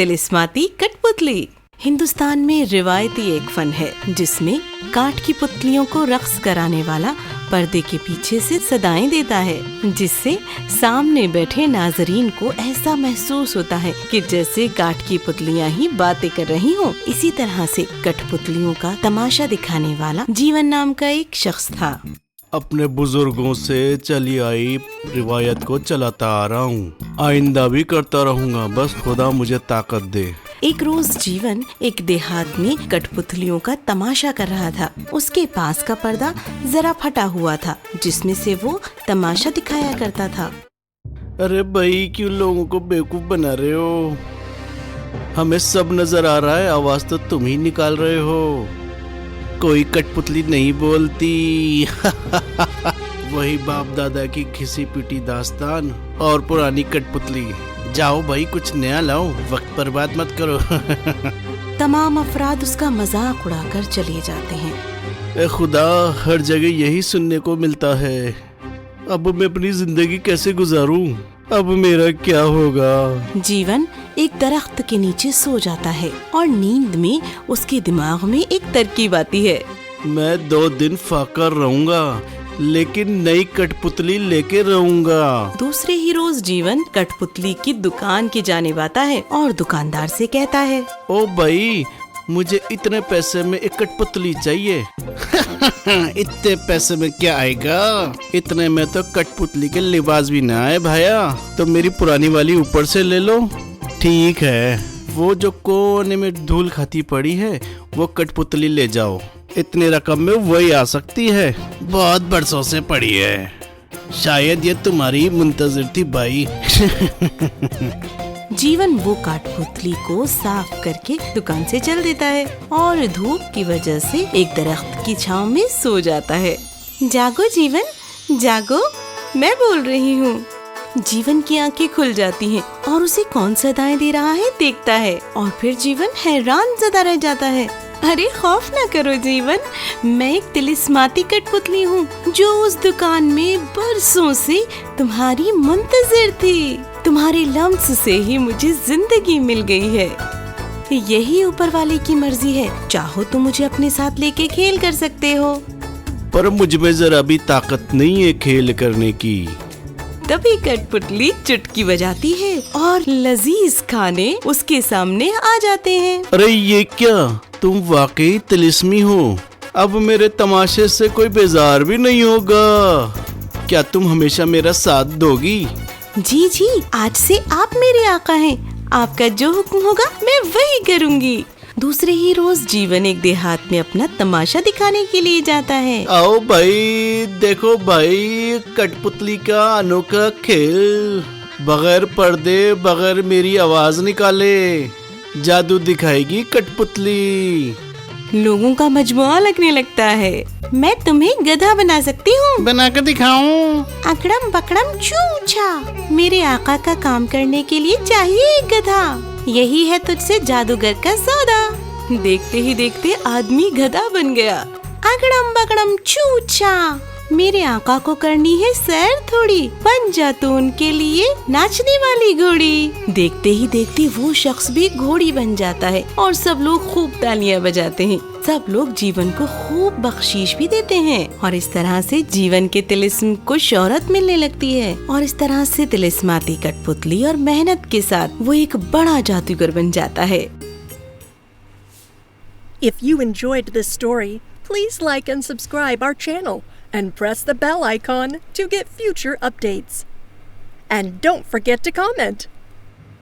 तिलिस्माती कठपुतली। हिंदुस्तान में रिवायती एक फन है जिसमें काठ की पुतलियों को रक्स कराने वाला पर्दे के पीछे से सदाएं देता है, जिससे सामने बैठे नाजरीन को ऐसा महसूस होता है कि जैसे काठ की पुतलियां ही बातें कर रही हों। इसी तरह से कठपुतलियों का तमाशा दिखाने वाला जीवन नाम का एक शख्स था। अपने बुजुर्गों से चली आई रिवायत को चलाता आ रहा हूँ, आइंदा भी करता रहूँगा, बस खुदा मुझे ताकत दे। एक रोज जीवन एक देहात में कठपुतलियों का तमाशा कर रहा था। उसके पास का पर्दा जरा फटा हुआ था जिसमें से वो तमाशा दिखाया करता था। अरे भाई, क्यों लोगों को बेवकूफ बना रहे हो? हमें सब नजर आ रहा है, आवाज तो तुम ही निकाल रहे हो। कोई कठपुतली नहीं बोलती। वही बाप दादा की घिसी पिटी दास्तान और पुरानी कठपुतली। जाओ भाई, कुछ नया लाओ, वक्त बर्बाद मत करो। तमाम अफराद उसका मजाक उड़ाकर चले जाते हैं। ए खुदा, हर जगह यही सुनने को मिलता है। अब मैं अपनी जिंदगी कैसे गुजारूं? अब मेरा क्या होगा? जीवन एक दरख्त के नीचे सो जाता है और नींद में उसके दिमाग में एक तरकीब आती है। मैं 2 दिन फाका रहूंगा, लेकिन नई कठपुतली लेके रहूंगा। दूसरे ही रोज जीवन कठपुतली की दुकान की जाने आता है और दुकानदार से कहता है, ओ भाई, मुझे इतने पैसे में एक कठपुतली चाहिए। इतने पैसे में क्या आएगा? इतने में तो कठपुतली के लिबास भी ना आए भाया, तो मेरी पुरानी वाली ऊपर से ले लो। ठीक है, वो जो कोने में धूल खाती पड़ी है वो कठपुतली ले जाओ, इतने रकम में वही आ सकती है। बहुत बरसों से पड़ी है, शायद ये तुम्हारी मुंतजिर थी भाई। जीवन वो कठपुतली को साफ करके दुकान से चल देता है और धूप की वजह से एक दरख्त की छांव में सो जाता है। जागो जीवन, जागो, मैं बोल रही हूँ। जीवन की आंखें खुल जाती हैं और उसे कौन सदाएं दे रहा है देखता है और फिर जीवन हैरान ज़दा रह जाता है। अरे खौफ ना करो जीवन, मैं एक तिलिस्माती कठपुतली हूँ जो उस दुकान में बरसों से तुम्हारी मुंतजिर थी। तुम्हारे लम्स से ही मुझे जिंदगी मिल गई है। यही ऊपर वाले की मर्जी है, चाहो तो मुझे अपने साथ लेके खेल कर सकते हो। पर मुझ में जरा भी ताकत नहीं है खेल करने की। तभी कठपुतली चुटकी बजाती है और लजीज खाने उसके सामने आ जाते हैं। अरे ये क्या, तुम वाकई तिलिस्मी हो। अब मेरे तमाशे से कोई बेजार भी नहीं होगा। क्या तुम हमेशा मेरा साथ दोगी? जी जी, आज से आप मेरे आका हैं। आपका जो हुक्म होगा मैं वही करूँगी। दूसरे ही रोज जीवन एक देहात में अपना तमाशा दिखाने के लिए जाता है। आओ भाई, देखो भाई, कठपुतली का अनोखा खेल। बगैर पर्दे, बगैर मेरी आवाज निकाले जादू दिखाएगी कठपुतली। लोगों का मजमुआ लगने लगता है। मैं तुम्हें गधा बना सकती हूँ। बना कर दिखाऊं? अकड़म बकड़म चूचा, मेरे आका का काम करने के लिए चाहिए एक गधा। यही है तुझसे जादूगर का सौदा। देखते ही देखते आदमी गधा बन गया। अकड़म बकड़म चूचा, मेरे आका को करनी है सैर थोड़ी, बन जा तू उनके लिए नाचने वाली घोड़ी। देखते ही देखते वो शख्स भी घोड़ी बन जाता है और सब लोग खूब तालियां बजाते हैं। सब लोग जीवन को खूब बख्शीश भी देते हैं और इस तरह से जीवन के तिलिस्म को शोहरत मिलने लगती है। और इस तरह से तिलिस्माती कठपुतली और मेहनत के साथ वो एक बड़ा जादूगर बन जाता है। If you enjoyed this story, please like and subscribe our channel and press the bell icon to get future updates. And don't forget to comment.